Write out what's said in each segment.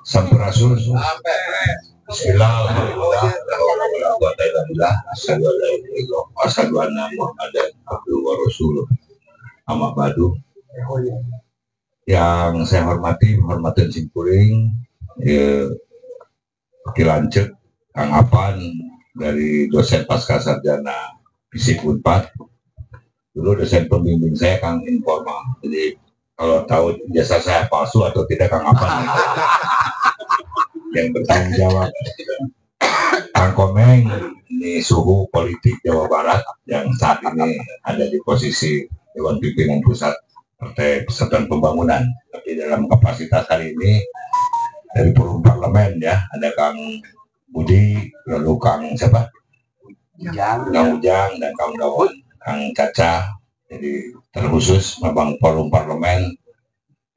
Sampurasun. Bismillah, alhamdulillah, alhamdulillah, asyhadu anna Muhammadan abduhu wa rasuluh. Amma ba'du. Yang saya hormati, hormatan simpuring, Kilancet, Kang Apan dari dosen pasca sarjana fisik Unpad. Dulu dosen pembimbing saya Kang Informal. Jadi kalau tahu jasa saya palsu atau tidak Kang Apan yang bertanggung jawab. Kang Komeng, ini suhu politik Jawa Barat yang saat ini ada di posisi Dewan Pimpinan Pusat Partai Persatuan Pembangunan. Tapi dalam kapasitas hari ini dari forum parlemen ya, ada Kang Budi, lalu Kang siapa? Kang Ujang dan kawan-kawan, Kang Caca. Jadi terkhusus memang forum parlemen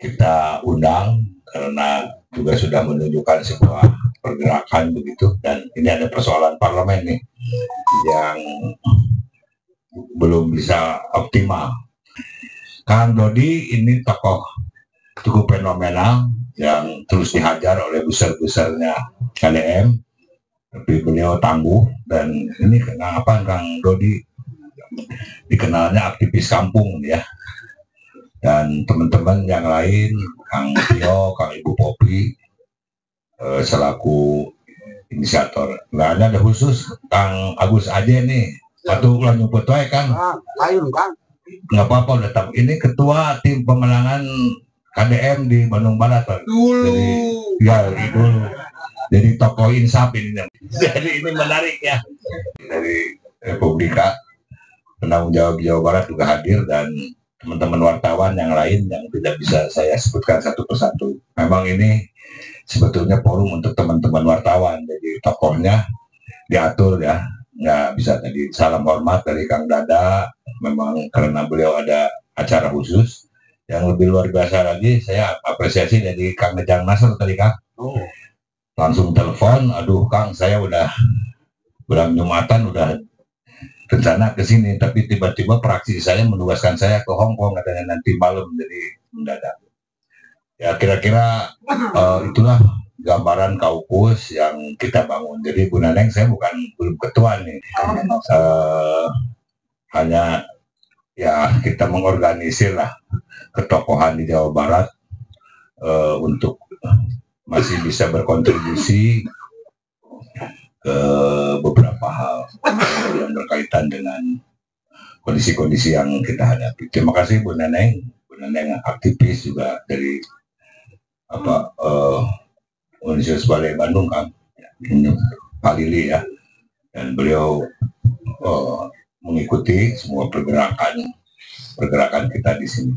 kita undang karena juga sudah menunjukkan sebuah pergerakan begitu, dan ini ada persoalan parlemen nih yang belum bisa optimal. Kang Dodi ini tokoh cukup fenomenal yang terus dihajar oleh besar-besarnya KDM, tapi beliau tangguh, dan ini kenapa Kang Dodi dikenalnya aktivis kampung ya, dan teman-teman yang lain, Kang Tio, Kang Ibu Popi, selaku inisiator. Nah, ada khusus Kang Agus aja nih, patuh ulang nyumput wae Kang. Ayo Kang. Nggak apa-apa, udah tahu. Ini ketua tim pemenangan KDM di Bandung Barat. Dulu. Dulu. Jadi tokoh insaf ini. Jadi ini menarik ya. Dari Republika, penanggung jawab Jawa Barat juga hadir, dan teman-teman wartawan yang lain yang tidak bisa saya sebutkan satu persatu. Memang ini sebetulnya forum untuk teman-teman wartawan, jadi tokohnya diatur ya, nggak bisa. Tadi salam hormat dari Kang Dada, memang karena beliau ada acara khusus. Yang lebih luar biasa lagi, saya apresiasi dari Kang Nejang Nasr tadi Kang. Langsung telepon, aduh Kang, saya udah bulan Jumatan udah rencana ke sini, tapi tiba-tiba praksi saya menugaskan saya ke Hong Kong katanya nanti malam, jadi mendadak. Ya kira-kira itulah gambaran kaukus yang kita bangun. Jadi Bu Naneng, saya belum ketua nih, hanya ya kita mengorganisir lah ketokohan di Jawa Barat untuk masih bisa berkontribusi ke beberapa hal yang berkaitan dengan kondisi-kondisi yang kita hadapi. Terima kasih Bu Neneng. Bu Neneng aktivis juga dari Universitas Balai Bandung Kang, Pak Lili ya, dan beliau mengikuti semua pergerakan kita di sini.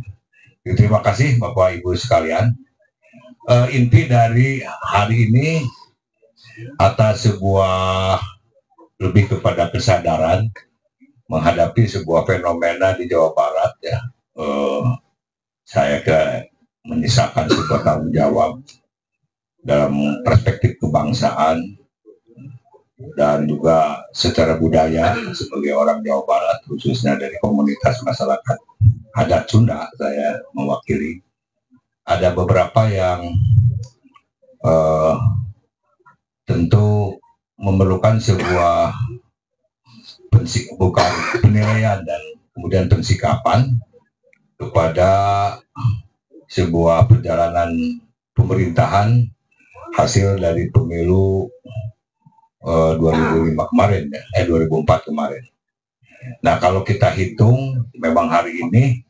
Terima kasih Bapak Ibu sekalian. Inti dari hari ini atas sebuah lebih kepada kesadaran menghadapi sebuah fenomena di Jawa Barat ya, saya menyisakan sebuah tanggung jawab dalam perspektif kebangsaan dan juga secara budaya sebagai orang Jawa Barat, khususnya dari komunitas masyarakat adat Sunda. Saya mewakili ada beberapa yang tentu memerlukan sebuah bukan penilaian dan kemudian pensikapan kepada sebuah perjalanan pemerintahan hasil dari pemilu 2005 kemarin ya, 2004 kemarin. Nah kalau kita hitung, memang hari ini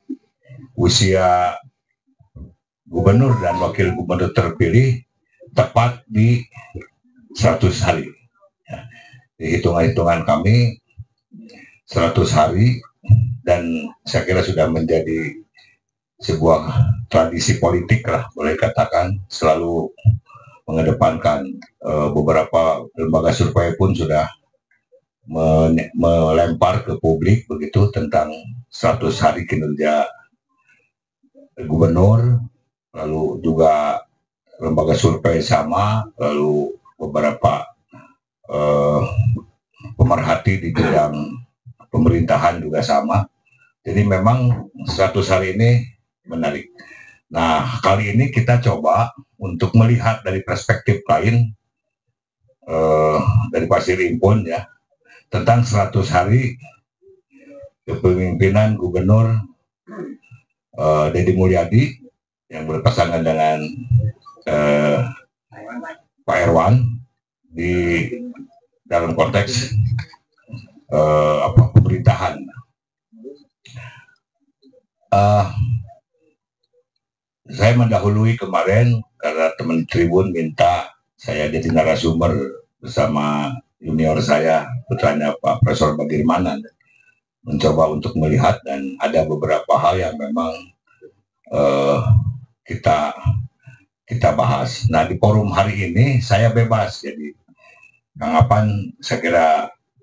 usia gubernur dan wakil gubernur terpilih tepat di 100 hari. Ya, di hitungan-hitungan kami 100 hari, dan saya kira sudah menjadi sebuah tradisi politik lah, boleh katakan, selalu mengedepankan. Beberapa lembaga survei pun sudah melempar ke publik begitu tentang 100 hari kinerja gubernur, lalu juga lembaga survei sama, lalu beberapa pemerhati di bidang pemerintahan juga sama. Jadi memang 100 hari ini menarik. Nah, kali ini kita coba untuk melihat dari perspektif lain dari Pasir Impun ya, tentang 100 hari kepemimpinan Gubernur Deddy Mulyadi yang berpasangan dengan Pak Erwan di dalam konteks pemerintahan. Saya mendahului kemarin karena teman Tribun minta saya jadi narasumber bersama junior saya, putranya Pak Profesor Bagirmanan, mencoba untuk melihat, dan ada beberapa hal yang memang kita bahas. Nah, di forum hari ini saya bebas, jadi tanggapan saya kira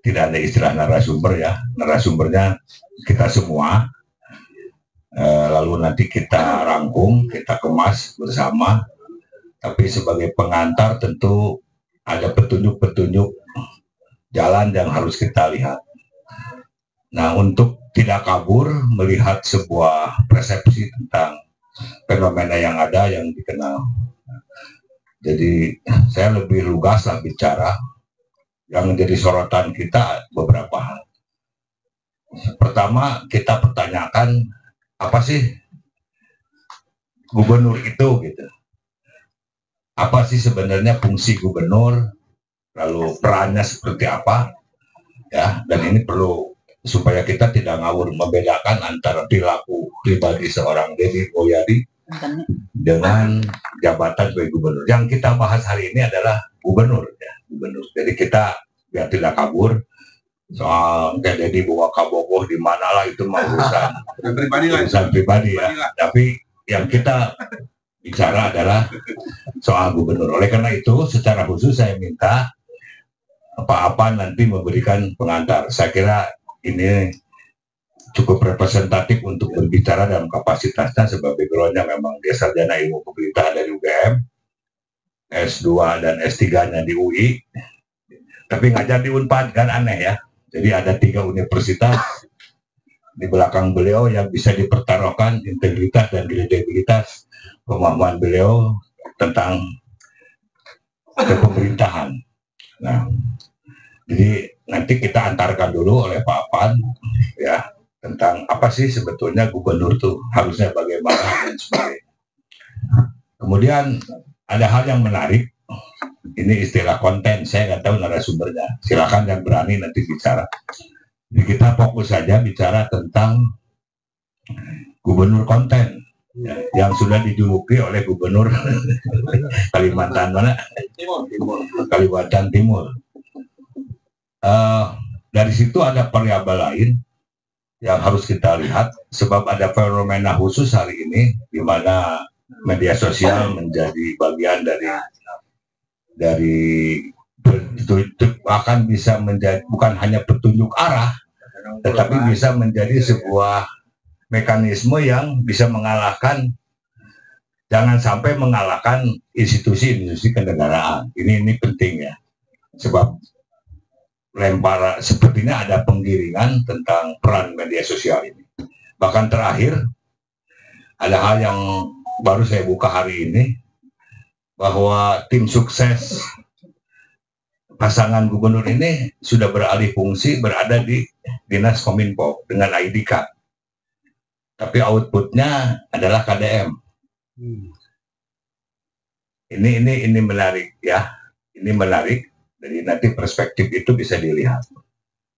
tidak ada istilah narasumber ya, narasumbernya kita semua. Lalu nanti kita rangkum, kita kemas bersama. Tapi sebagai pengantar tentu ada petunjuk-petunjuk jalan yang harus kita lihat. Nah, untuk tidak kabur melihat sebuah persepsi tentang fenomena yang ada yang dikenal. Jadi saya lebih lugas lah bicara. Yang menjadi sorotan kita beberapa hal. Pertama, kita pertanyakan apa sih gubernur itu gitu. Apa sih sebenarnya fungsi gubernur, lalu perannya seperti apa ya, dan ini perlu supaya kita tidak ngawur membedakan antara perilaku pribadi seorang Deddy Mulyadi dengan jabatan sebagai gubernur. Yang kita bahas hari ini adalah gubernur ya, gubernur. Jadi kita biar tidak kabur soal kayak Deddy bawa kabogoh di mana lah, itu mah urusan pribadi ya. Tapi yang kita bicara adalah soal gubernur. Oleh karena itu secara khusus saya minta apa-apa nanti memberikan pengantar. Saya kira ini cukup representatif untuk berbicara dalam kapasitasnya sebagai backgroundnya memang dia sarjana ilmu pemerintahan dari UGM, S2 dan S3-nya di UI, tapi ngajar di Unpad, kan aneh ya. Jadi ada 3 universitas di belakang beliau yang bisa dipertaruhkan integritas dan kredibilitas pemahaman beliau tentang kepemerintahan. Nah, jadi nanti kita antarkan dulu oleh Pak Pan ya tentang apa sih sebetulnya gubernur tuh harusnya bagaimana dan sebagainya. Kemudian ada hal yang menarik, ini istilah konten, saya nggak tahu narasumbernya, silakan yang berani nanti bicara. Jadi kita fokus saja bicara tentang gubernur konten ya, yang sudah dijuluki oleh gubernur Kalimantan mana? Kalimantan Timur. Dari situ ada variabel lain yang harus kita lihat, sebab ada fenomena khusus hari ini di mana media sosial menjadi bagian dari akan bisa menjadi bukan hanya petunjuk arah, tetapi bisa menjadi sebuah mekanisme yang bisa mengalahkan, jangan sampai mengalahkan institusi-institusi kenegaraan. Ini penting ya, sebab sepertinya ada penggiringan tentang peran media sosial ini. Bahkan terakhir ada hal yang baru saya buka hari ini, bahwa tim sukses pasangan gubernur ini sudah beralih fungsi berada di Dinas Kominfo dengan ID card, tapi outputnya adalah KDM. Ini menarik ya, ini menarik. Jadi nanti perspektif itu bisa dilihat.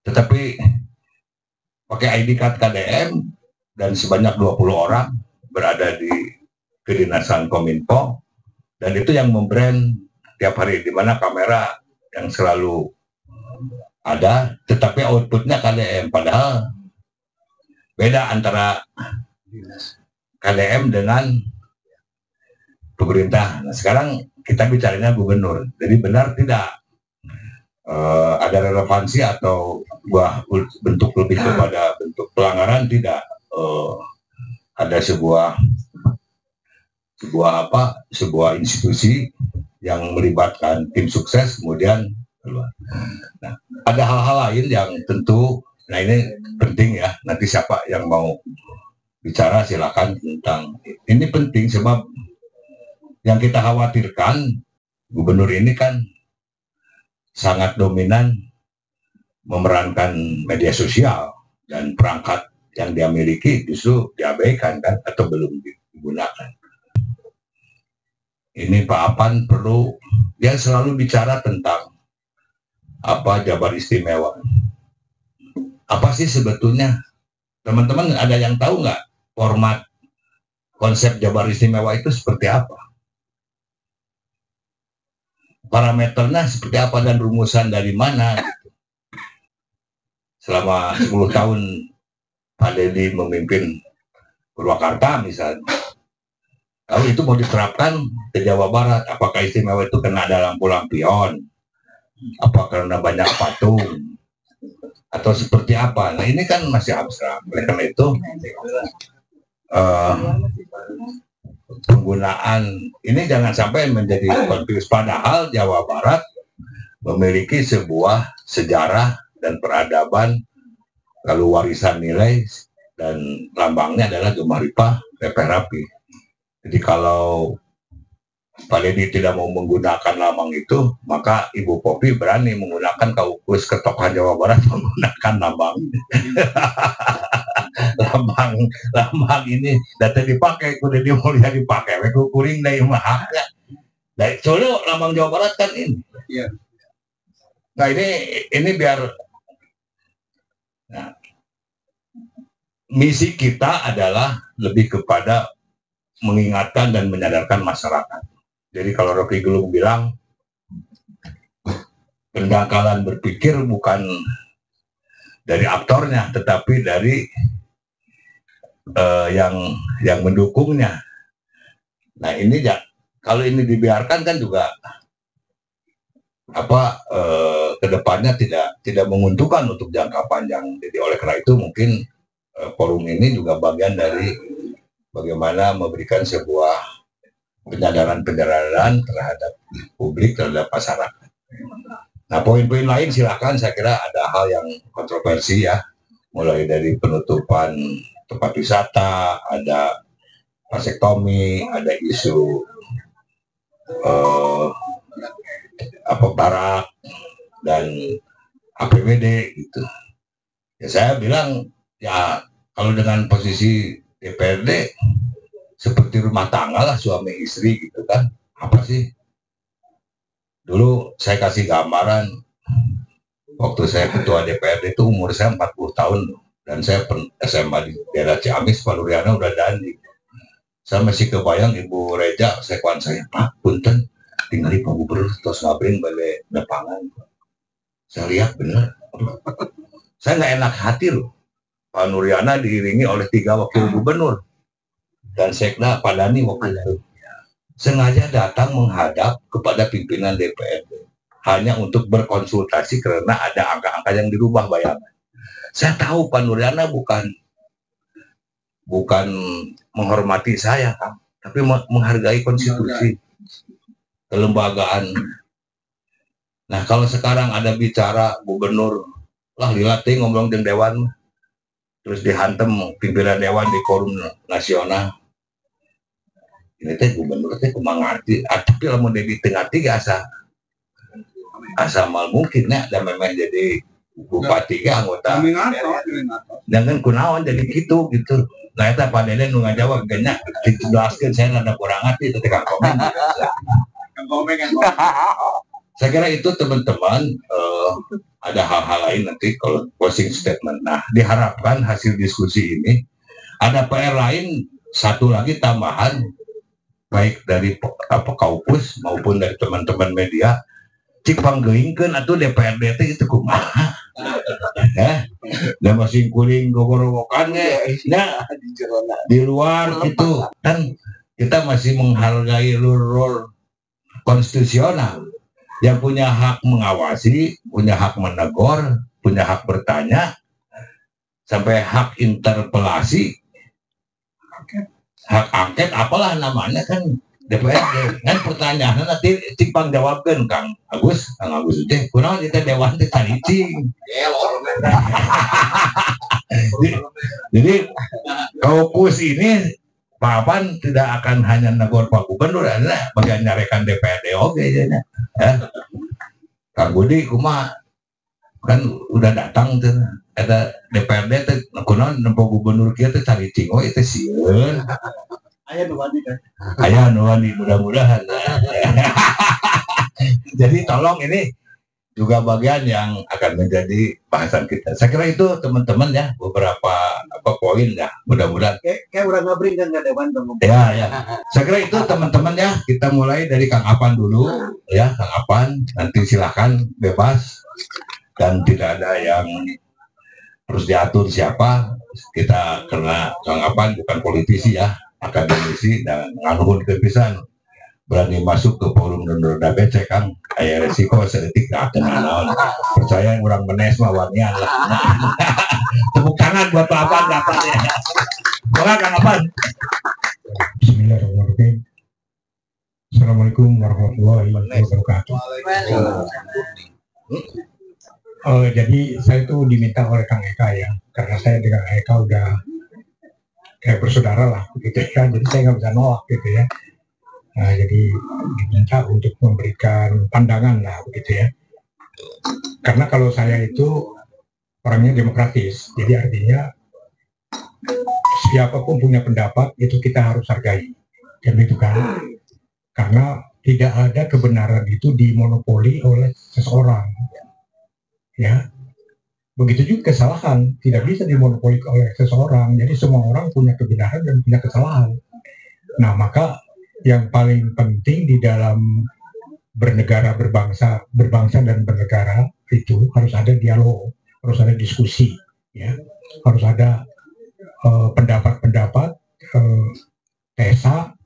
Tetapi pakai ID card KDM dan sebanyak 20 orang berada di kedinasan Kominfo, dan itu yang membrand tiap hari, di mana kamera yang selalu ada, tetapi outputnya KDM. Padahal beda antara KDM dengan pemerintah. Nah, sekarang kita bicaranya gubernur. Jadi benar tidak ada relevansi atau bentuk lebih kepada bentuk pelanggaran? Tidak. Ada sebuah institusi yang melibatkan tim sukses kemudian keluar. Nah, ada hal-hal lain yang tentu, nah ini penting ya, nanti siapa yang mau bicara silakan tentang ini penting sebab yang kita khawatirkan gubernur ini kan sangat dominan memerankan media sosial dan perangkat yang dia miliki justru diabaikan kan atau belum digunakan. Ini Pak Apan perlu, dia selalu bicara tentang apa Jabar Istimewa. Apa sih sebetulnya? Teman-teman ada yang tahu nggak format konsep Jabar Istimewa itu seperti apa? Parameternya seperti apa dan rumusan dari mana? Selama 10 tahun Pak Deddy memimpin Purwakarta misalnya, lalu itu mau diterapkan ke Jawa Barat, apakah istimewa itu kena ada lampu-lampion, apa karena banyak patung, atau seperti apa? Nah ini kan masih abstrak. Oleh karena itu penggunaan ini jangan sampai menjadi konflik, padahal Jawa Barat memiliki sebuah sejarah dan peradaban, lalu warisan nilai, dan lambangnya adalah Gemaripah Peperapi. Jadi kalau Pak Deddy tidak mau menggunakan lambang itu, maka Ibu Popi berani menggunakan kaukus ketokohan Jawa Barat menggunakan lambang lambang ini data dipakai, kudu dimulai dipakai, aku kuring dari mahaknya. Dari Solo lambang Jawa Barat kan ini. Iya. Nah ini biar nah, misi kita adalah lebih kepada mengingatkan dan menyadarkan masyarakat. Jadi kalau Rocky Gerung bilang pendangkalan berpikir bukan dari aktornya, tetapi dari yang mendukungnya. Nah ini kalau ini dibiarkan kan juga kedepannya tidak menguntungkan untuk jangka panjang. Jadi oleh karena itu mungkin forum ini juga bagian dari bagaimana memberikan sebuah penyadaran terhadap publik, terhadap masyarakat. Nah poin-poin lain silakan, saya kira ada hal yang kontroversi ya, mulai dari penutupan tempat wisata, ada vasektomi, ada isu barak dan APBD gitu. Ya saya bilang ya kalau dengan posisi DPRD seperti rumah tangga lah, suami istri gitu kan. Apa sih? Dulu saya kasih gambaran waktu saya ketua DPRD itu umur saya 40 tahun dan saya SMA di daerah Ciamis, Pak Nuriana udah dandi. Saya masih kebayang Ibu Reja, sekuan saya, Pak, punten, tinggal Pak Gubernur, terus ngabring balik depangan. Saya lihat bener, saya nggak enak hati loh. Pak Nuriana diiringi oleh 3 wakil gubernur dan Sekda Pak Dani waktu itu. Sengaja datang menghadap kepada pimpinan DPRD hanya untuk berkonsultasi karena ada angka-angka yang dirubah bayangan. Saya tahu Pak Nuriana bukan menghormati saya kan, tapi menghargai konstitusi kelembagaan. Nah kalau sekarang ada bicara gubernur lah dilatih ngomong dengan dewan, terus dihantem pimpinan dewan di forum nasional, ini teh gubernur teh kumangarti, tapi lamun di tengah-tiga asa mal mungkin ya, dan memang jadi bupati ke anggota jangan kunaon jadi gitu. Nah itu Pak Deden nu ngajawab kayaknya dijelaskan saya ada kurang hati itu Kang Komeng. Saya kira itu teman-teman, ada hal-hal lain nanti kalau closing statement. Nah diharapkan hasil diskusi ini ada PR lain, satu lagi tambahan baik dari Kaupus maupun dari teman-teman media, cik panggeingkeun atuh DPRD itu kumaha dan masih kuring gogorowokan ya di luar itu kan kita masih menghargai rule konstitusional yang punya hak mengawasi, punya hak menegur, punya hak bertanya, sampai hak interpelasi, hak angket, apalah namanya kan DPRD. Kan pertanyaan nanti cipang jawabkan Kang Agus teh, kurang kita dewan teh tanicing. Jadi kaukus ini Pak Apan tidak akan hanya negor Pak Gubernur, ada bagian nyarekan DPRD oke jadinya. Ya. Kang Budi kuma kan udah datang tuh ada DPRD tuh kunaon nempo gubernur kieu teh cari cingo itu sieun. Aya nu wani kan. Aya nu wani mudah-mudahan. Jadi tolong ini juga bagian yang akan menjadi bahasan kita. Saya kira itu teman-teman ya beberapa poin ya mudah-mudahan. Kayak udah ngabring kan nggak dewan dong. Ya ya. Saya kira itu teman-teman ya kita mulai dari Kang Apan dulu ya Kang Apan nanti silakan bebas dan tidak ada yang harus diatur siapa kita karena Kang Apan bukan politisi ya akademisi dan nganuhun kepisan berani masuk ke forum dan becek Kang kayak resiko sedetik gak kenal percaya orang menes mah wanian lah tepuk tangan buat Pak Apan ya boleh Kang Apan. Bismillahirrahmanirrahim. Assalamualaikum warahmatullahi wabarakatuh. Jadi saya tuh diminta oleh Kang Eka ya karena saya dengan Eka udah kayak bersaudara lah gitu ya jadi saya nggak bisa nolak gitu ya. Nah, jadi diminta untuk memberikan pandangan lah begitu ya. Karena kalau saya itu orangnya demokratis, jadi artinya siapapun punya pendapat itu kita harus hargai, dan itu kan. Karena tidak ada kebenaran itu dimonopoli oleh seseorang, ya. Begitu juga kesalahan tidak bisa dimonopoli oleh seseorang. Jadi semua orang punya kebenaran dan punya kesalahan. Nah, maka yang paling penting di dalam bernegara, berbangsa dan bernegara itu harus ada dialog, harus ada diskusi, ya, harus ada pendapat-pendapat, tesa,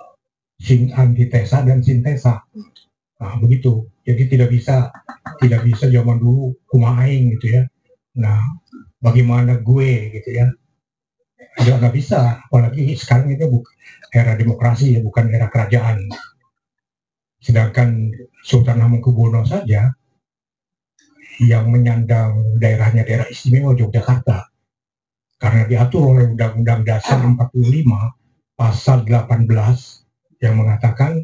antitesa dan sintesa. Nah, begitu. Jadi tidak bisa zaman dulu kumaing gitu ya. Nah, bagaimana gue gitu ya? Ya nggak bisa, apalagi sekarang itu era demokrasi ya, bukan era kerajaan. Sedangkan Sultan Hamengkubuwono saja yang menyandang daerahnya daerah istimewa Yogyakarta karena diatur oleh Undang-Undang Dasar 45 pasal 18 yang mengatakan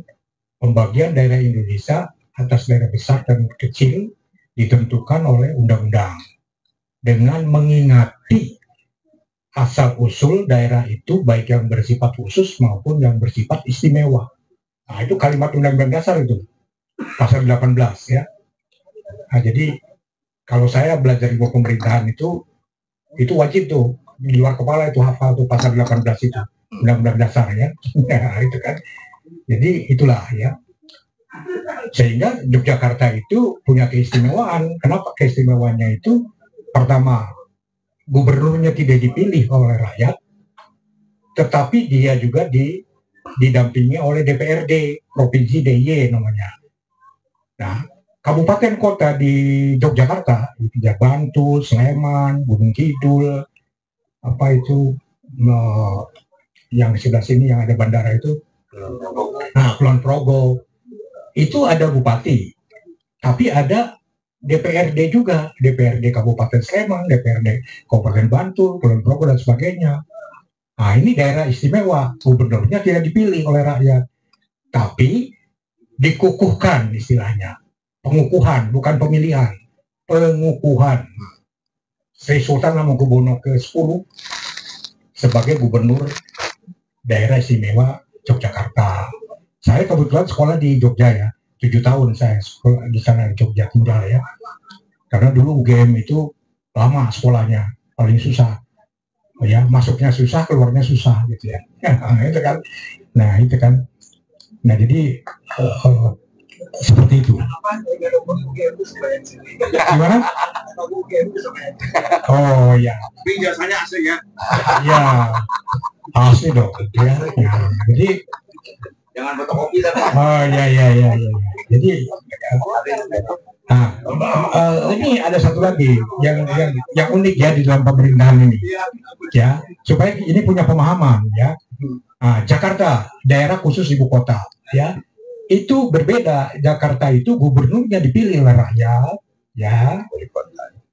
pembagian daerah Indonesia atas daerah besar dan kecil ditentukan oleh undang-undang dengan mengingati asal-usul daerah itu baik yang bersifat khusus maupun yang bersifat istimewa. Nah, itu kalimat Undang-Undang Dasar itu, pasal 18 ya. Nah, jadi kalau saya belajar ilmu pemerintahan itu wajib tuh, di luar kepala itu hafal tuh pasal 18 itu, Undang-Undang Dasar ya. Nah, itu kan. Jadi itulah ya. Sehingga Yogyakarta itu punya keistimewaan. Kenapa keistimewaannya itu? Pertama, gubernurnya tidak dipilih oleh rakyat, tetapi dia juga didampingi oleh DPRD Provinsi DIY namanya. Nah, kabupaten kota di Yogyakarta, Bantul, Sleman, Gunung Kidul, apa itu yang sebelah sini yang ada bandara itu, Kulon Progo, itu ada bupati, tapi ada DPRD juga, DPRD Kabupaten Sleman, DPRD Kabupaten Bantul, Kulon Progo dan sebagainya. Nah, ini daerah istimewa, gubernurnya tidak dipilih oleh rakyat, tapi dikukuhkan istilahnya, pengukuhan, bukan pemilihan, pengukuhan. Sri Sultan Hamengkubuwono ke-10 sebagai gubernur daerah istimewa Yogyakarta. Saya kebetulan sekolah di Jogja ya, 7 tahun saya sekolah di sana di Jogja tinggal ya. Karena dulu UGM itu lama sekolahnya, paling susah. Ya, masuknya susah, keluarnya susah gitu ya. Nah, itu kan. Nah, jadi seperti itu. Gimana? Oh ya. Tapi biasanya asli ya. Ya, asli dong. Ya. Jadi Jangan fotokopi kan. oh ya. Jadi ini ada satu lagi yang unik ya di dalam pemerintahan ini ya, supaya ini punya pemahaman ya. Jakarta daerah khusus ibu kota ya, itu berbeda. Jakarta itu gubernurnya dipilih oleh rakyat ya,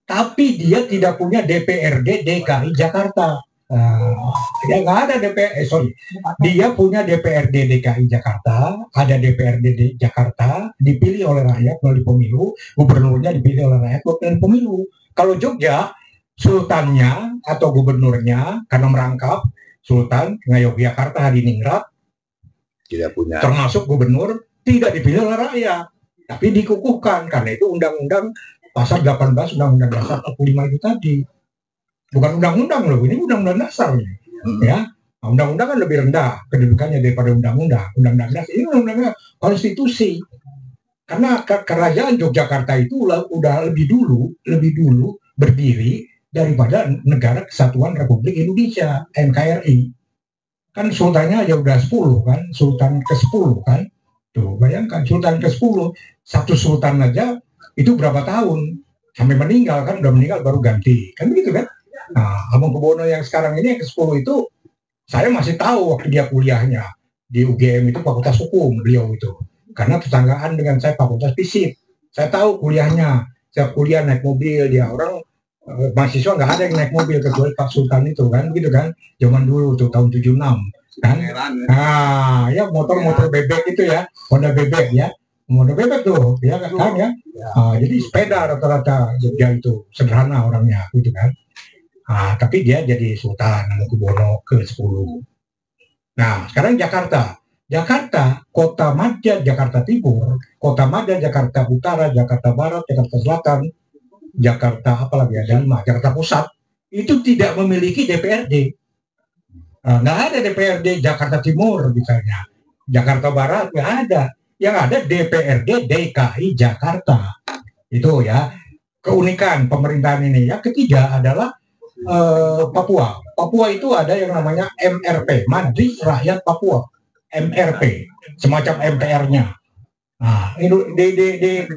tapi dia tidak punya DPRD DKI Jakarta. Ya nggak ada dia punya DPRD DKI Jakarta, ada DPRD di Jakarta, dipilih oleh rakyat melalui pemilu, gubernurnya dipilih oleh rakyat melalui pemilu. Kalau Jogja, sultannya atau gubernurnya karena merangkap Sultan Ngayogyakarta Hadiningrat Tidak punya. termasuk gubernur tidak dipilih oleh rakyat, tapi dikukuhkan karena itu undang-undang pasal 18 Undang-Undang Dasar 45 itu tadi. Bukan undang-undang loh, ini undang-undang dasar nih. Ya, nah, undang-undang kan lebih rendah kedudukannya daripada undang-undang. Undang-undang dasar ini undang-undang konstitusi. Karena kerajaan Yogyakarta itu udah lebih dulu berdiri daripada Negara Kesatuan Republik Indonesia (NKRI). Kan sultannya aja udah 10 kan, sultan ke-10 kan. Tuh, bayangkan sultan ke-10, satu sultan aja itu berapa tahun? Sampai meninggal kan, udah meninggal baru ganti. Kan begitu kan? Nah, Hamengkubuwono yang sekarang ini yang ke-10 itu saya masih tahu waktu dia kuliahnya di UGM itu Fakultas Hukum beliau itu. Karena tetanggaan dengan saya Fakultas Fisip. Saya tahu kuliahnya. Saya kuliah naik mobil, dia orang mahasiswa nggak ada yang naik mobil kecuali Pak Sultan itu kan, begitu kan? Zaman dulu tuh tahun 76 kan. Nah, ya motor-motor bebek itu ya, Honda bebek ya. Motor bebek tuh, ya kan ya. Jadi sepeda rata-rata Jogja itu sederhana orangnya, gitu kan. Tapi dia jadi Sultan Hamengkubuwono ke-10. Nah, sekarang Jakarta, Kota Madya Jakarta Timur, Kota Madya Jakarta Utara, Jakarta Barat, Jakarta Selatan, Jakarta apalagi ada 5, Jakarta Pusat, itu tidak memiliki DPRD. Nggak ada DPRD Jakarta Timur misalnya, Jakarta Barat nggak ada. Yang ada DPRD DKI Jakarta. Itu ya keunikan pemerintahan ini. Yang ketiga adalah Papua. Papua itu ada yang namanya MRP, Majelis Rakyat Papua. MRP, semacam MPR-nya. Nah, di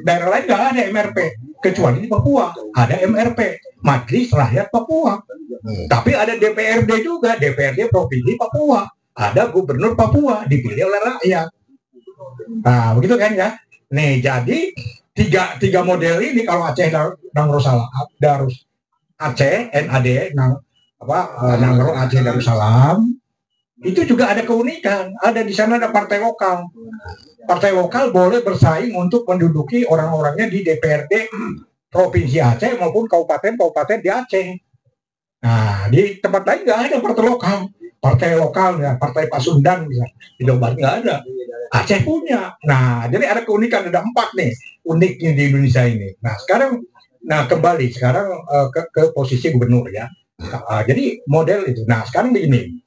daerah lain nggak ada MRP, kecuali di Papua ada MRP, Majelis Rakyat Papua. Tapi ada DPRD juga, DPRD Provinsi Papua. Ada Gubernur Papua dipilih oleh rakyat. Nah, begitu kan ya. Nih, jadi tiga model ini kalau Aceh Darus Aceh, NAD, Nangro Aceh Darussalam, itu juga ada keunikan. Ada di sana ada partai lokal. Partai lokal boleh bersaing untuk menduduki orang-orangnya di DPRD Provinsi Aceh maupun kabupaten-kabupaten di Aceh. Nah, di tempat lain nggak ada partai lokal. Partai lokal, ya, Partai Pasundan misalnya. Di Jawa Barat nggak ada. Aceh punya. Nah, jadi ada keunikan, ada 4 nih uniknya di Indonesia ini. Nah, sekarang kembali sekarang ke posisi gubernur ya. Jadi model itu. Nah, sekarang begini.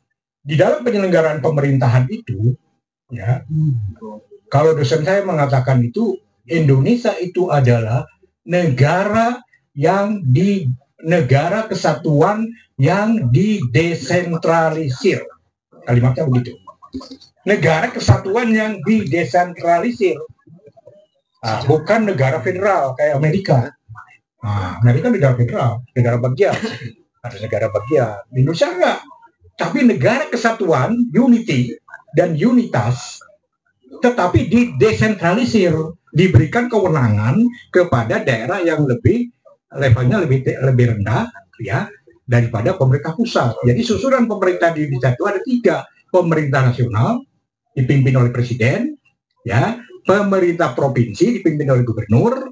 Di dalam penyelenggaraan pemerintahan itu ya, kalau dosen saya mengatakan itu Indonesia itu adalah negara kesatuan yang didesentralisir. Kalimatnya begitu. Negara kesatuan yang didesentralisir. Bukan negara federal kayak Amerika. Amerika negara federal, negara bagian. Ada negara bagian. Indonesia enggak. Tapi negara kesatuan, unity dan unitas, tetapi didesentralisir, diberikan kewenangan kepada daerah yang levelnya lebih rendah ya daripada pemerintah pusat. Jadi susunan pemerintah di Indonesia itu ada 3, pemerintah nasional dipimpin oleh presiden, ya, pemerintah provinsi dipimpin oleh gubernur,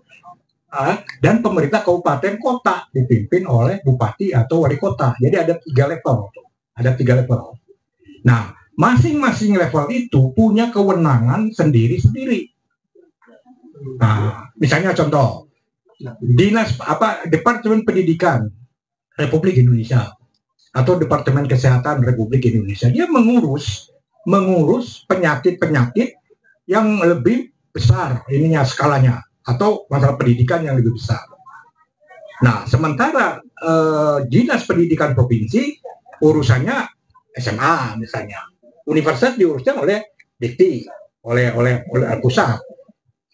dan pemerintah kabupaten kota dipimpin oleh bupati atau wali kota. Jadi ada 3 level. Nah, masing-masing level itu punya kewenangan sendiri-sendiri. Nah, misalnya contoh, Departemen Pendidikan Republik Indonesia atau Departemen Kesehatan Republik Indonesia, dia mengurus penyakit-penyakit yang lebih besar ininya skalanya, atau masalah pendidikan yang lebih besar. Nah, sementara Dinas Pendidikan Provinsi urusannya SMA misalnya, universitas diuruskan oleh Dikti, oleh pusat.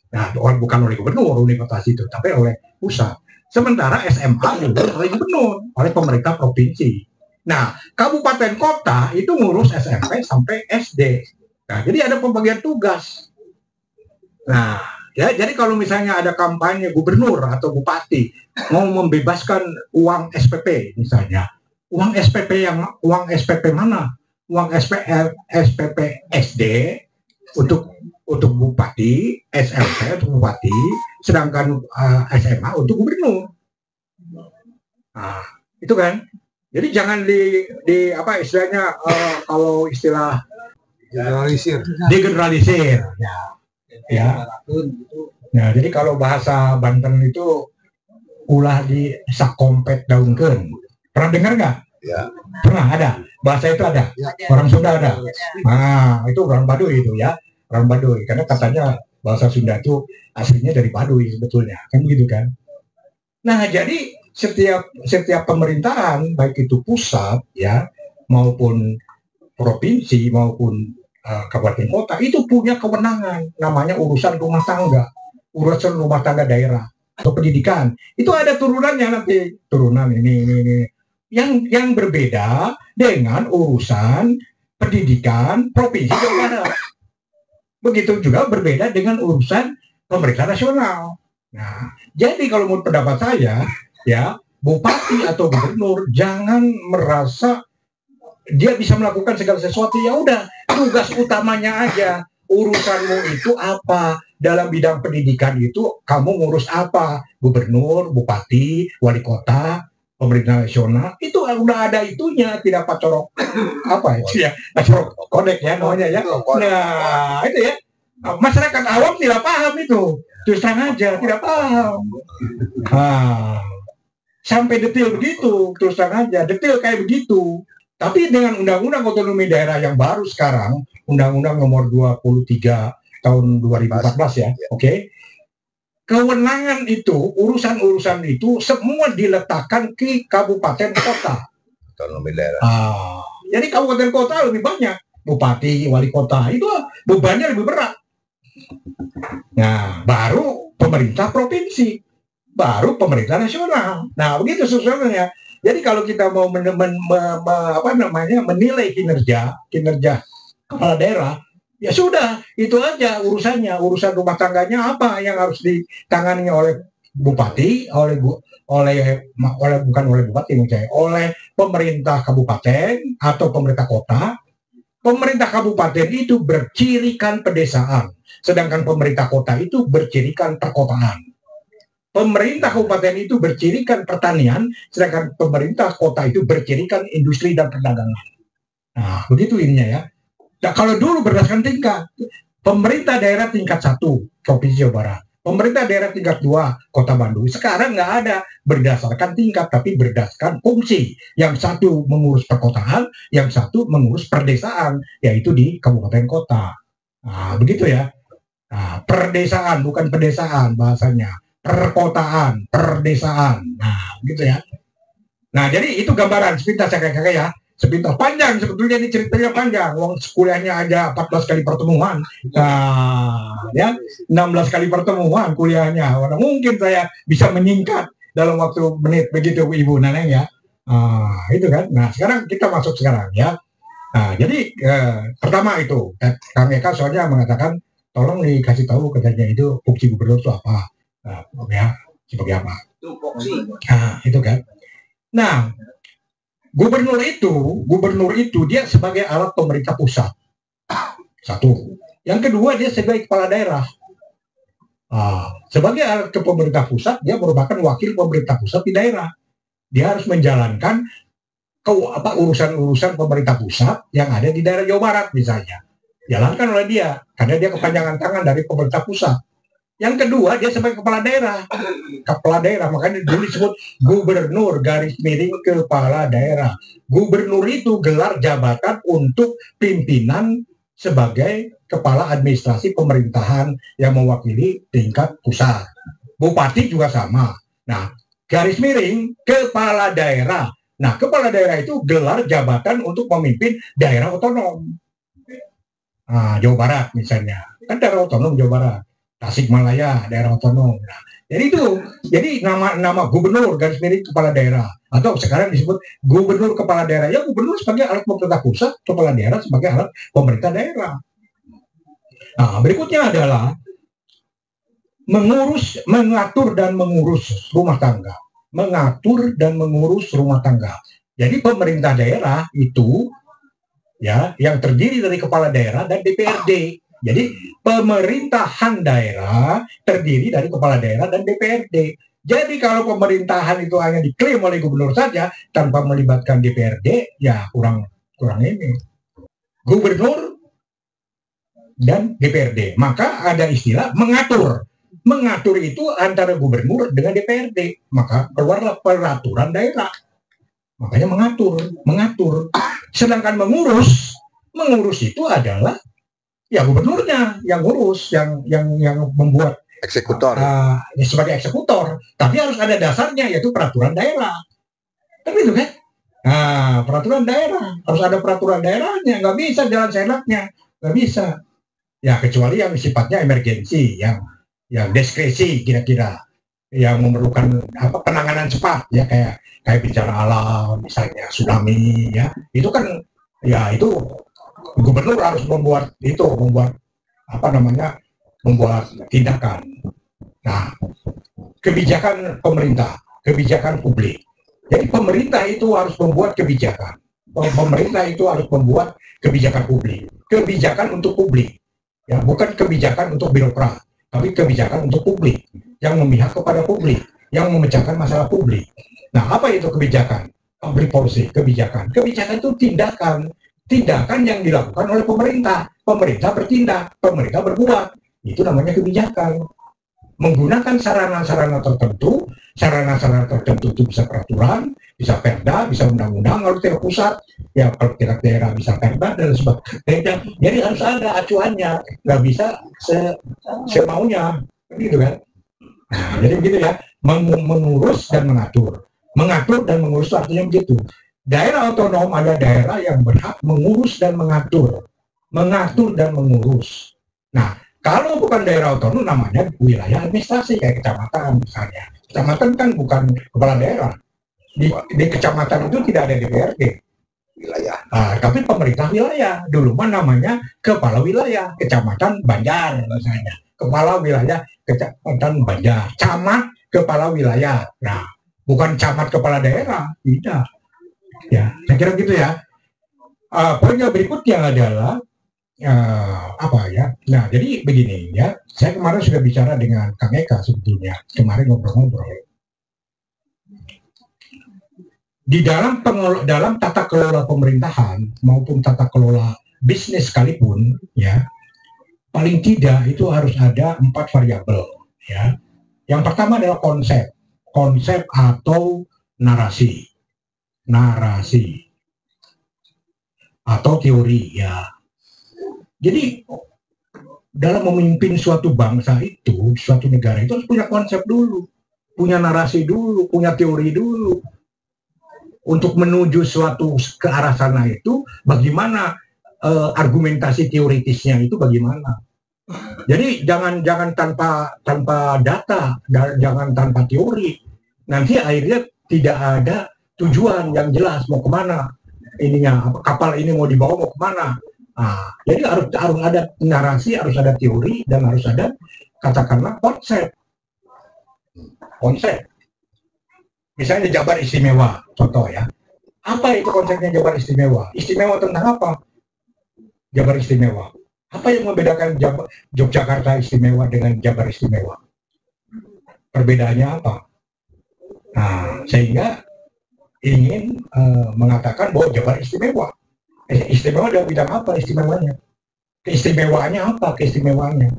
Nah, bukan oleh gubernur universitas itu, tapi oleh pusat. Sementara SMA diurus oleh gubernur, oleh pemerintah provinsi. Nah, kabupaten kota itu ngurus SMP sampai SD. Nah, jadi ada pembagian tugas. Nah, Ya, jadi kalau misalnya ada kampanye gubernur atau bupati mau membebaskan uang SPP misalnya, uang SPP mana? Uang SPP SD untuk bupati, SLT untuk bupati, sedangkan SMA untuk gubernur. Nah, itu kan. Jadi jangan di apa istilahnya kalau istilah digeneralisir. Ya. Nah, jadi kalau bahasa Banten itu ulah di sakompet daunkeun. Pernah dengar nggak? Ya. Pernah ada. Bahasa itu ada. Orang Sunda ada. Nah, itu orang Baduy itu ya. Orang Baduy. Karena katanya bahasa Sunda itu aslinya dari Baduy sebetulnya. Kan begitu kan? Nah, jadi setiap pemerintahan baik itu pusat ya maupun provinsi maupun kabupaten kota itu punya kewenangan namanya urusan rumah tangga daerah atau pendidikan. Itu ada turunannya nanti, turunan ini. Yang berbeda dengan urusan pendidikan provinsi Jawa Barat. Begitu juga berbeda dengan urusan pemerintah nasional. Nah, jadi kalau menurut pendapat saya, ya, bupati atau gubernur jangan merasa dia bisa melakukan segala sesuatu. Ya udah, tugas utamanya aja. Urusanmu itu apa? Dalam bidang pendidikan itu kamu ngurus apa? Gubernur, bupati, wali kota, pemerintah nasional itu udah ada itunya, tidak pacorok apa itu ya, pacorok kodek ya namanya ya. Nah itu ya, masyarakat awam tidak paham itu, terus terang aja tidak paham. Nah, sampai detail begitu, terus terang aja detail kayak begitu. Tapi dengan Undang-Undang Otonomi Daerah yang baru sekarang, Undang-Undang Nomor 23 tahun 2014 ya, oke. Kewenangan itu, urusan-urusan itu semua diletakkan ke kabupaten kota. Otonomi daerah. Jadi kabupaten kota lebih banyak, bupati, wali kota itu bebannya lebih berat. Nah, baru pemerintah provinsi, baru pemerintah nasional. Nah, begitu susunannya. Jadi kalau kita mau menilai kinerja kepala daerah, ya sudah itu aja urusannya. Urusan rumah tangganya apa yang harus ditangani oleh bupati, oleh pemerintah kabupaten atau pemerintah kota. Pemerintah kabupaten itu bercirikan pedesaan, sedangkan pemerintah kota itu bercirikan perkotaan. Pemerintah kabupaten itu bercirikan pertanian, sedangkan pemerintah kota itu bercirikan industri dan perdagangan. Nah, begitu ininya ya. Nah, kalau dulu berdasarkan tingkat, pemerintah daerah tingkat 1, Provinsi Jawa Barat. Pemerintah daerah tingkat 2, Kota Bandung. Sekarang nggak ada berdasarkan tingkat, tapi berdasarkan fungsi. Yang satu mengurus perkotaan, yang satu mengurus perdesaan, yaitu di kabupaten kota. Nah, begitu ya. Nah, perdesaan, bukan pedesaan bahasanya. Perkotaan, perdesaan. Nah, gitu ya. Nah, jadi itu gambaran sepintas ya kakak ya. Sepintas panjang sebetulnya ini ceritanya panjang. Uang kuliahnya aja 14 kali pertemuan. Nah, ya 16 kali pertemuan kuliahnya. Mana mungkin saya bisa menyingkat dalam waktu menit begitu Ibu Naneng ya. Itu kan. Nah, sekarang kita masuk sekarang ya. Nah, jadi pertama itu Kang Eka soalnya mengatakan tolong dikasih tahu katanya itu fungsi gubernur itu apa. Ya, sebagai apa? Nah, itu kan. Nah, gubernur itu dia sebagai alat pemerintah pusat. Satu. Yang kedua dia sebagai kepala daerah. Sebagai alat ke pemerintah pusat, dia merupakan wakil pemerintah pusat di daerah. Dia harus menjalankan urusan-urusan pemerintah pusat yang ada di daerah Jawa Barat misalnya. Jalankan oleh dia, karena dia kepanjangan tangan dari pemerintah pusat. Yang kedua, dia sebagai kepala daerah, makanya dulu disebut gubernur garis miring kepala daerah. Gubernur itu gelar jabatan untuk pimpinan sebagai kepala administrasi pemerintahan yang mewakili tingkat pusat. Bupati juga sama. Nah, garis miring kepala daerah. Nah, kepala daerah itu gelar jabatan untuk memimpin daerah otonom. Jawa Barat misalnya, kan daerah otonom Jawa Barat. Tasikmalaya daerah otonom. Nah, jadi nama gubernur garis miring kepala daerah atau sekarang disebut gubernur kepala daerah. Ya gubernur sebagai alat pemerintah pusat, kepala daerah sebagai alat pemerintah daerah. Nah, berikutnya adalah mengatur dan mengurus rumah tangga. Mengatur dan mengurus rumah tangga. Jadi pemerintah daerah itu ya yang terdiri dari kepala daerah dan DPRD. Jadi pemerintahan daerah terdiri dari kepala daerah dan DPRD. Jadi kalau pemerintahan itu hanya diklaim oleh gubernur saja tanpa melibatkan DPRD, ya kurang ini. Gubernur dan DPRD. Maka ada istilah mengatur. Mengatur itu antara gubernur dengan DPRD. Maka keluarlah peraturan daerah. Makanya mengatur. Sedangkan mengurus itu adalah ya gubernurnya yang ngurus, yang membuat eksekutor. Sebagai eksekutor. Tapi harus ada dasarnya yaitu peraturan daerah. Kan gitu kan? Nah, peraturan daerah harus ada peraturan daerahnya. Nggak bisa jalan seenaknya, nggak bisa. Ya kecuali yang sifatnya emergensi, yang diskresi kira-kira, yang memerlukan penanganan cepat ya kayak bencana alam misalnya tsunami ya itu kan ya itu gubernur harus membuat tindakan. Nah, kebijakan pemerintah, kebijakan publik. Jadi pemerintah itu harus membuat kebijakan. Pemerintah itu harus membuat kebijakan publik. Kebijakan untuk publik. Ya, bukan kebijakan untuk birokrat, tapi kebijakan untuk publik yang memihak kepada publik, yang memecahkan masalah publik. Nah, apa itu kebijakan? Public policy, kebijakan. Kebijakan itu tindakan yang dilakukan oleh pemerintah. Pemerintah bertindak, pemerintah berbuat. Itu namanya kebijakan. Menggunakan sarana-sarana tertentu itu bisa peraturan, bisa perda, bisa undang-undang, kalau tingkat pusat, ya kalau tingkat daerah bisa perda dan sebagainya. Jadi harus ada acuannya, nggak bisa semaunya, gitu kan? Nah, jadi begitu ya, mengurus dan mengatur. Mengatur dan mengurus artinya begitu. Daerah otonom ada daerah yang berhak mengurus dan mengatur. Mengatur dan mengurus. Nah, kalau bukan daerah otonom namanya wilayah administrasi kayak kecamatan misalnya. Kecamatan kan bukan kepala daerah. Di kecamatan itu tidak ada DPRD. Wilayah. Tapi pemerintah wilayah. Dulu mah namanya kepala wilayah. Kecamatan Banjar misalnya. Kepala wilayah Kecamatan Banjar. Camat kepala wilayah. Nah, bukan camat kepala daerah. Tidak. Ya, saya kira gitu ya. Poin yang berikutnya adalah Nah, jadi begini ya. Saya kemarin sudah bicara dengan Kang Eka sebetulnya. Kemarin ngobrol-ngobrol. Di dalam tata kelola pemerintahan maupun tata kelola bisnis sekalipun, ya, paling tidak itu harus ada 4 variabel. Ya. Yang pertama adalah konsep atau narasi atau teori ya. Jadi dalam memimpin suatu bangsa itu, suatu negara itu harus punya konsep dulu, punya narasi dulu, punya teori dulu. Untuk menuju suatu ke arah sana itu, bagaimana argumentasi teoritisnya itu bagaimana? Jadi jangan tanpa data, jangan tanpa teori. Nanti akhirnya tidak ada tujuan yang jelas mau kemana ininya, kapal ini mau dibawa mau kemana. Nah, jadi harus ada narasi, harus ada teori, dan harus ada katakanlah konsep. Misalnya Jabar Istimewa, contoh ya. Apa itu konsepnya Jabar Istimewa? Istimewa tentang apa? Jabar Istimewa. Apa yang membedakan Yogyakarta Istimewa dengan Jabar Istimewa? Perbedaannya apa? Nah, sehingga ingin mengatakan bahwa Jabar Istimewa. Istimewa dalam bidang apa istimewanya? Keistimewaannya apa keistimewaannya?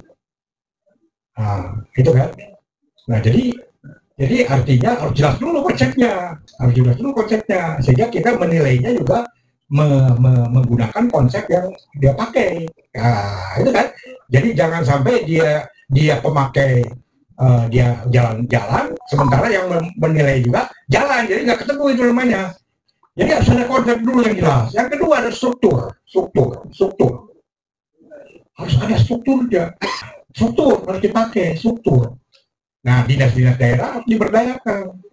Nah, itu kan. Nah, jadi artinya harus jelas dulu konsepnya, sehingga kita menilainya juga menggunakan konsep yang dia pakai. Nah, itu kan. Jadi jangan sampai dia pemakai dia jalan-jalan, sementara yang menilai juga jalan, jadi nggak ketemu itu namanya. Jadi harus ada konsep dulu yang jelas. Yang kedua ada struktur. Harus ada strukturnya. Struktur harus dipakai, struktur. Nah, dinas-dinas daerah harus diberdayakan.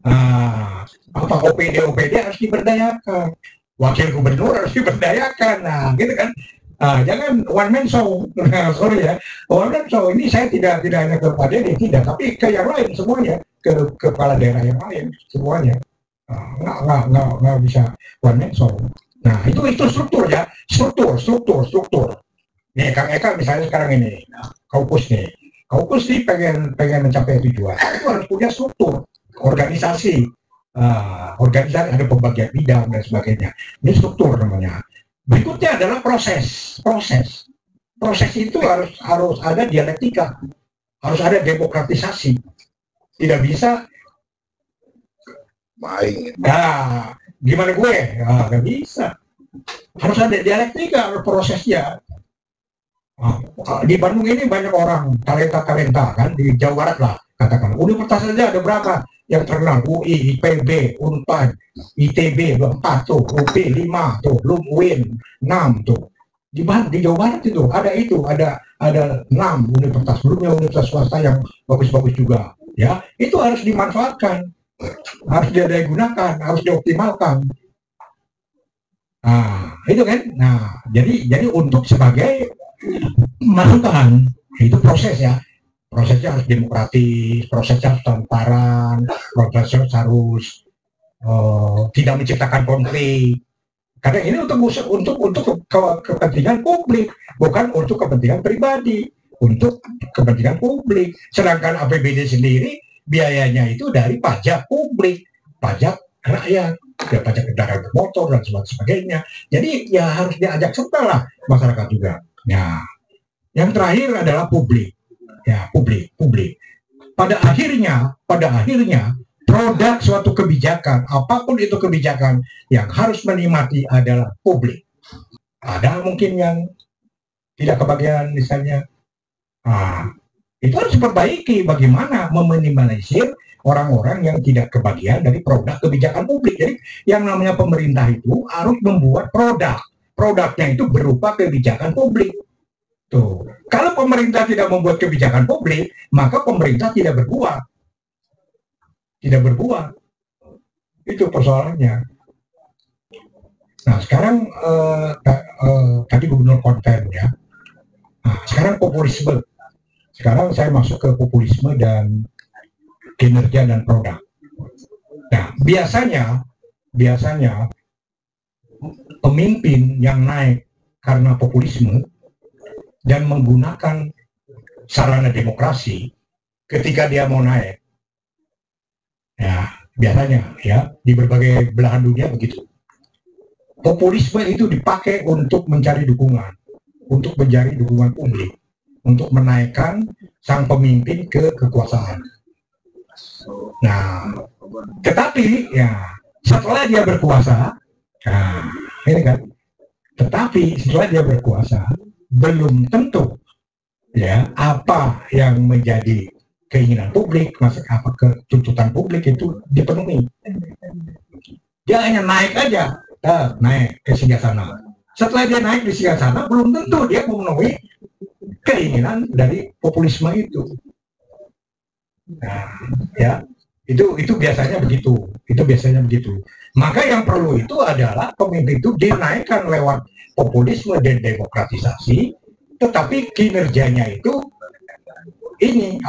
Nah, OPD harus diberdayakan. Wakil gubernur harus diberdayakan. Nah, gitu kan. Jangan one man show. Sorry ya, one man show ini saya tidak hanya kepada ini, tidak, tapi ke yang lain semuanya, ke kepala daerah yang lain semuanya. Nggak bisa one man show. Nah itu struktur ya, struktur. Nih Kang Eka misalnya sekarang ini, Kaukus nih, Kaukus nih pengen mencapai tujuan, itu harus punya struktur, organisasi, organisasi ada pembagian bidang dan sebagainya. Ini struktur namanya. Berikutnya adalah proses. Proses itu harus ada dialektika, harus ada demokratisasi. Tidak bisa main. Nah, gimana gue? Nggak bisa. Harus ada dialektika, harus prosesnya. Di Bandung ini banyak orang talenta kan, di Jawa Barat lah katakan. Universitas saja ada berapa yang terkenal? UI, IPB, Unpad, ITB 4 tuh, UP 5 tuh, belum UIN 6 tuh. Di Jawa Barat itu ada 6 universitas, belumnya universitas swasta yang bagus-bagus juga. Ya, itu harus dimanfaatkan, harus digunakan, harus dioptimalkan. Itu kan. Nah, jadi untuk sebagai masukan itu proses ya, prosesnya harus demokratis, prosesnya harus transparan, prosesnya harus tidak menciptakan konflik, karena ini untuk kepentingan publik, bukan untuk kepentingan pribadi, untuk kepentingan publik. Sedangkan APBD sendiri biayanya itu dari pajak publik, pajak rakyat, ya pajak kendaraan bermotor dan sebagainya. Jadi ya harus diajak serta lah masyarakat juga. Ya, yang terakhir adalah publik. Ya, publik. Pada akhirnya produk suatu kebijakan, apapun itu kebijakan, yang harus menikmati adalah publik. Ada mungkin yang tidak kebagian misalnya. Itu harus diperbaiki bagaimana meminimalisir orang-orang yang tidak kebagian dari produk kebijakan publik. Jadi yang namanya pemerintah itu harus membuat produk. Produknya itu berupa kebijakan publik. Tuh. Kalau pemerintah tidak membuat kebijakan publik, maka pemerintah tidak berbuat. Itu persoalannya. Nah, sekarang tadi gubernur konten ya. Nah, sekarang populisme. Sekarang saya masuk ke populisme dan kinerja dan produk. Nah, biasanya pemimpin yang naik karena populisme dan menggunakan sarana demokrasi ketika dia mau naik, ya biasanya ya di berbagai belahan dunia begitu. Populisme itu dipakai untuk mencari dukungan publik, untuk menaikkan sang pemimpin ke kekuasaan. Nah, tetapi ya setelah dia berkuasa, ini kan. Tetapi setelah dia berkuasa, belum tentu ya apa yang menjadi keinginan publik, apa ketuntutan publik itu dipenuhi. Dia hanya naik aja, naik ke singgasana. Setelah dia naik di singgasana, belum tentu dia memenuhi keinginan dari populisme itu. Nah, ya itu biasanya begitu. Maka yang perlu itu adalah pemimpin itu dinaikkan lewat populisme dan demokratisasi, tetapi kinerjanya itu ini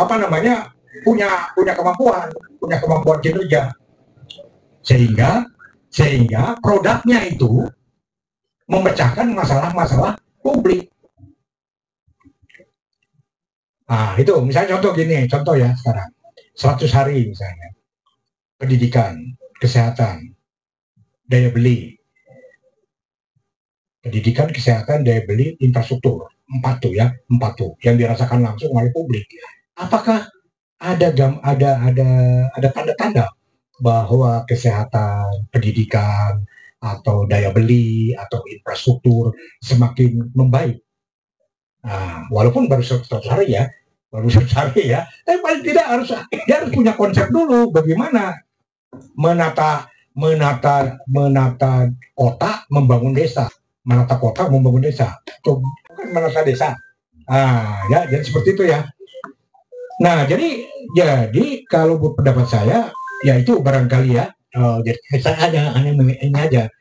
punya kemampuan kinerja, sehingga produknya itu memecahkan masalah-masalah publik. Itu misalnya contoh ya sekarang 100 hari misalnya, pendidikan, kesehatan, daya beli, pendidikan, kesehatan, daya beli, infrastruktur, 4 tuh yang dirasakan langsung oleh publik. Apakah ada tanda-tanda bahwa kesehatan, pendidikan, atau daya beli, atau infrastruktur semakin membaik? Walaupun baru 100 hari ya, tapi paling tidak dia harus punya konsep dulu bagaimana menata kota, membangun desa, menata desa. Ya, jadi seperti itu ya. Nah, jadi kalau pendapat saya, ya itu barangkali ya. Jadi saya hanya ini aja,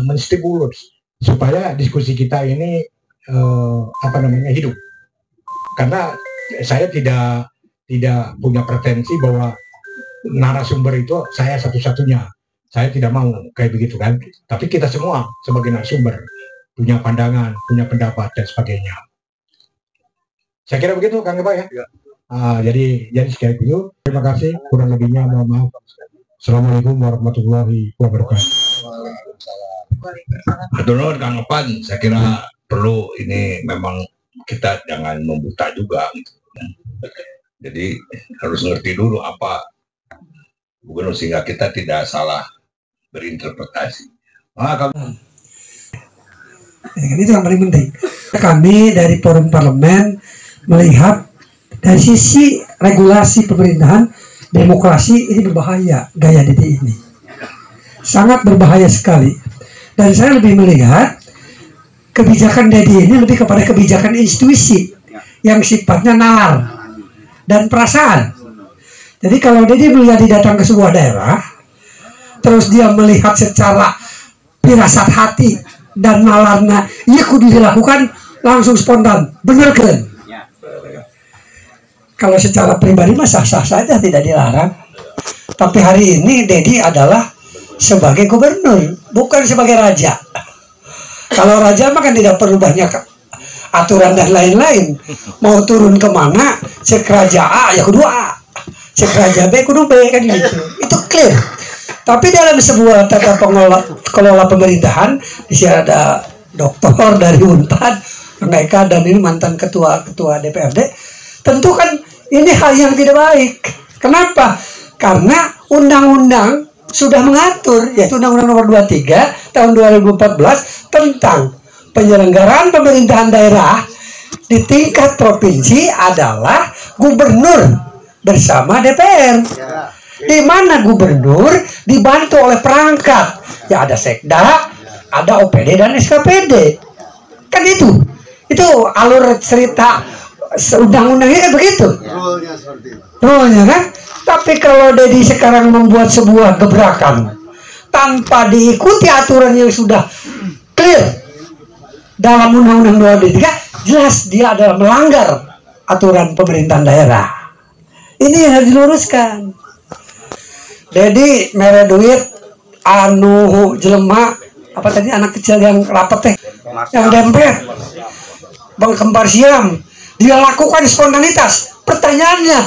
menstimulus supaya diskusi kita ini hidup. Karena saya tidak punya pretensi bahwa narasumber itu saya satu-satunya. Saya tidak mau kayak begitu kan. Tapi kita semua sebagai narasumber punya pandangan, punya pendapat dan sebagainya. Saya kira begitu, Kang Eba ya. Jadi sekali itu. Terima kasih. Kurang lebihnya mohon maaf. Assalamualaikum warahmatullahi wabarakatuh. Betul, Kang Epan. Saya kira perlu ini memang kita jangan membuta juga. Gitu. Jadi harus ngerti dulu apa gubernur sehingga kita tidak salah berinterpretasi. Itu yang paling penting. Kami dari Forum Parlemen melihat dari sisi regulasi pemerintahan, demokrasi ini berbahaya, gaya DDI ini. Sangat berbahaya sekali. Dan saya lebih melihat kebijakan DDI ini lebih kepada kebijakan institusi yang sifatnya nalar dan perasaan. Jadi kalau DDI melihat datang ke sebuah daerah, terus dia melihat secara firasat hati dan nalarnya, iya kudu dilakukan langsung spontan, bener kan? Kalau secara pribadi mah sah-sah saja, tidak dilarang. Tapi hari ini DDI adalah sebagai gubernur, bukan sebagai raja. Kalau raja mah kan tidak perlu banyak aturan dan lain-lain. Mau turun kemana, cek raja A ya kudu A, cek raja B kudu B, kan gitu. Itu clear. Tapi dalam sebuah tata kelola pemerintahan, di sini ada doktor dari Unpad, Kang Eka, dan ini mantan ketua DPRD. Tentu kan ini hal yang tidak baik. Kenapa? Karena undang-undang sudah mengatur, yaitu Undang-Undang Nomor 23 tahun 2014 tentang penyelenggaraan pemerintahan daerah di tingkat provinsi adalah gubernur bersama DPR. Di mana gubernur dibantu oleh perangkat, ya ada sekda, ada OPD dan SKPD. Kan itu alur cerita undang-undangnya kan begitu. Rule-nya kan. Tapi kalau DDI sekarang membuat sebuah gebrakan tanpa diikuti aturan yang sudah clear dalam Undang-Undang 23, jelas dia adalah melanggar aturan pemerintahan daerah. Ini yang harus diluruskan. DDI mere duit anu jelema apa tadi anak kecil yang rapet teh yang dempet Bang Kembar Siam, dia lakukan spontanitas. Pertanyaannya,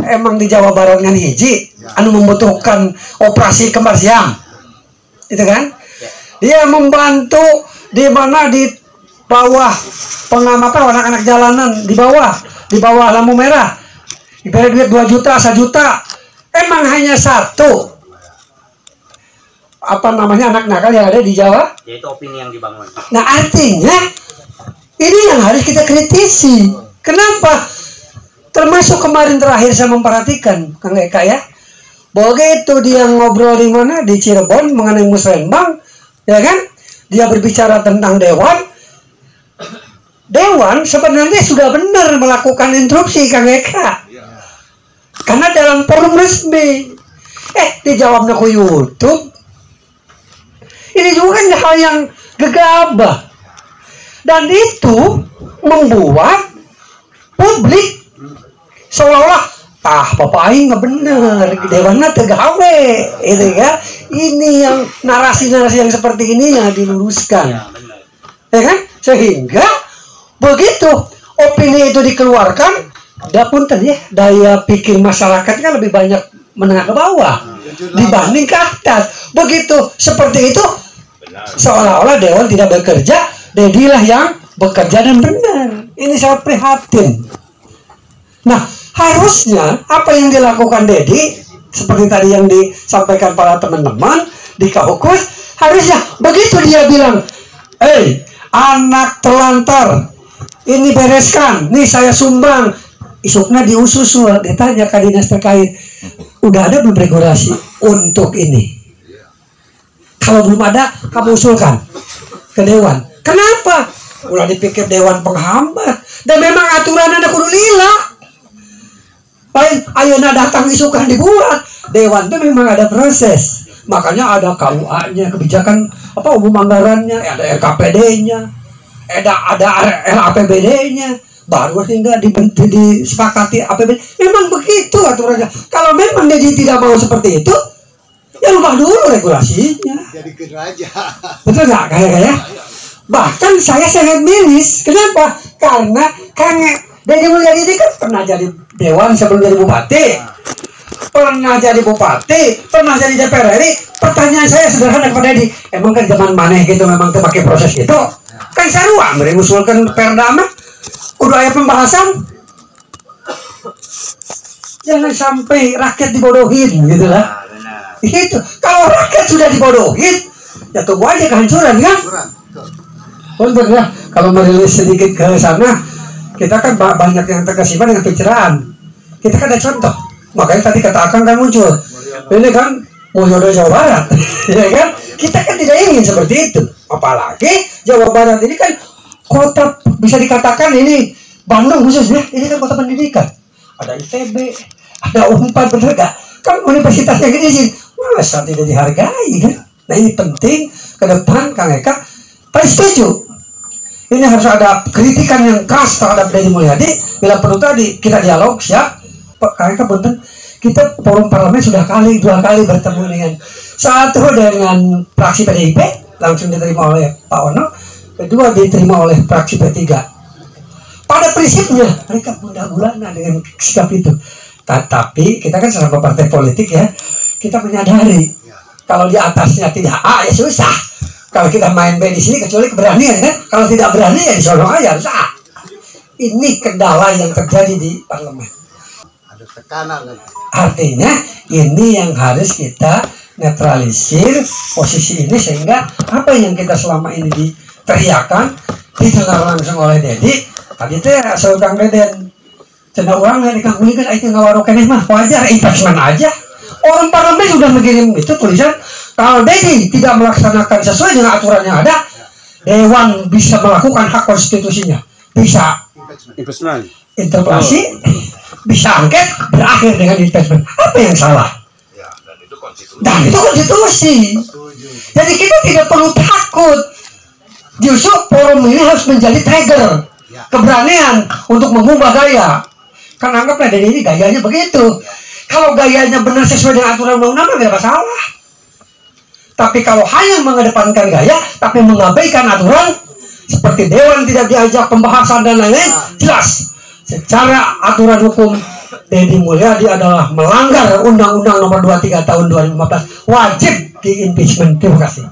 emang di Jawa Barat kan hiji anu membutuhkan operasi Kembar Siam, itu kan? Dia membantu di mana di bawah pengamatan anak-anak jalanan, di bawah lampu merah, diberi duit 2 juta, 1 juta. Emang hanya satu anak nakal yang ada di Jawa? Yaitu opini yang dibangun. Nah artinya ini yang harus kita kritisi. Kenapa? Termasuk kemarin terakhir saya memperhatikan Kang Eka ya, begitu dia ngobrol di mana di Cirebon mengenai Musrembang, ya kan? Dia berbicara tentang dewan sebenarnya sudah benar melakukan interupsi Kang Eka. Karena dalam forum resmi, dijawabnya ke YouTube. Ini juga kan hal yang gegabah, dan itu membuat publik seolah-olah Bapak Aing nggak bener, dewannya tegawe, itu ya. Ini yang narasi-narasi yang seperti ini yang diluruskan, ya kan? Sehingga begitu opini itu dikeluarkan, adapun tadi daya pikir masyarakat kan lebih banyak menengah ke bawah dibanding ke atas. Begitu seperti itu, seolah-olah dewan tidak bekerja, DDI-lah yang bekerja dan benar. Ini saya prihatin. Nah, harusnya apa yang dilakukan DDI seperti tadi yang disampaikan para teman-teman di Kaukus, harusnya begitu dia bilang, anak telantar ini bereskan, nih saya sumbang, isuknya diususul, ditanya ke dinas terkait, udah ada belum regulasi untuk ini? Kalau belum ada, kamu usulkan ke dewan. Kenapa? Udah dipikir dewan penghambat, dan memang aturan ada kudu lila. Lain ayeuna datang isukan dibuat, dewan itu memang ada proses. Makanya ada KUA-nya, kebijakan apa umum anggarannya, ada RKPD-nya, ada RAPBD-nya, baru hingga disepakati APBD. Memang begitu aturannya. Kalau memang jadi tidak mau seperti itu, ya ubah dulu regulasinya. Jadi aja. Betul nggak kayak? Bahkan saya sangat miris. Kenapa? Karena Kang Deddy Mulyadi ini kan pernah jadi dewan sebelum jadi bupati. Pernah jadi bupati, pernah jadi DPR RI. Pertanyaan saya sederhana kepada Deddy, emang kan zaman mana gitu memang pakai proses itu? Kan sarua mengusulkan perda mah udah ada pembahasan. Jangan sampai rakyat dibodohin gitu lah. Itu kalau rakyat sudah dibodohin, ya tunggu aja kehancuran kan? Untuk ya, kalau merilis sedikit ke sana, kita kan banyak yang terkesima dengan pencitraan. Kita kan ada contoh. Makanya tadi kata Akang kan muncul. Ini kan Mulyono Jawa Barat, ya kan? Kita kan tidak ingin seperti itu. Apalagi Jawa Barat ini kan kota bisa dikatakan ini Bandung khususnya, ini kan kota pendidikan. Ada ITB, ada UNPAD, betul gak? Kan universitasnya gini sih, masa tidak dihargai kan? Nah ini penting ke depan Kang Eka. Tapi setuju. Ini harus ada kritikan yang keras terhadap Deddy Mulyadi. Bila perlu tadi kita dialog siap. Kang Eka punten, kita forum parlemen sudah dua kali bertemu dengan satu dengan fraksi PDIP langsung diterima oleh Pak Ono, kedua diterima oleh fraksi P3. Pada prinsipnya mereka bulan-bulanan dengan sikap itu. Tetapi kita kan sesama partai politik ya, kita menyadari kalau di atasnya tidak A ya susah. Kalau kita main B di sini kecuali keberanian kan, kalau tidak berani ya disorong aja susah. Ini kendala yang terjadi di parlemen. Ada tekanan. Artinya ini yang harus kita netralisir posisi ini sehingga apa yang kita selama ini diteriakan didengar langsung oleh Deddy. Tadi teh seorang Deden cenah urang di kampung kan itu ngawarokeneh mah wajar investment aja. Orang parlemen sudah mengirim itu tulisan kalau Deddy tidak melaksanakan sesuai dengan aturan yang ada, Dewan bisa melakukan hak konstitusinya, bisa Investment. interpelasi, bisa angket, berakhir dengan investment. Apa yang salah? Dan itu konstitusi. Jadi kita tidak perlu takut. Justru forum ini harus menjadi trigger keberanian untuk mengubah gaya. Kan anggaplah dari ini gayanya begitu. Kalau gayanya benar sesuai dengan aturan undang-undang tidak masalah. Tapi kalau hanya mengedepankan gaya tapi mengabaikan aturan, seperti dewan tidak diajak pembahasan dan lain-lain, jelas secara aturan hukum Deddy Mulyadi adalah melanggar Undang-Undang Nomor 23 Tahun 2015, wajib di impeachment. Terima kasih.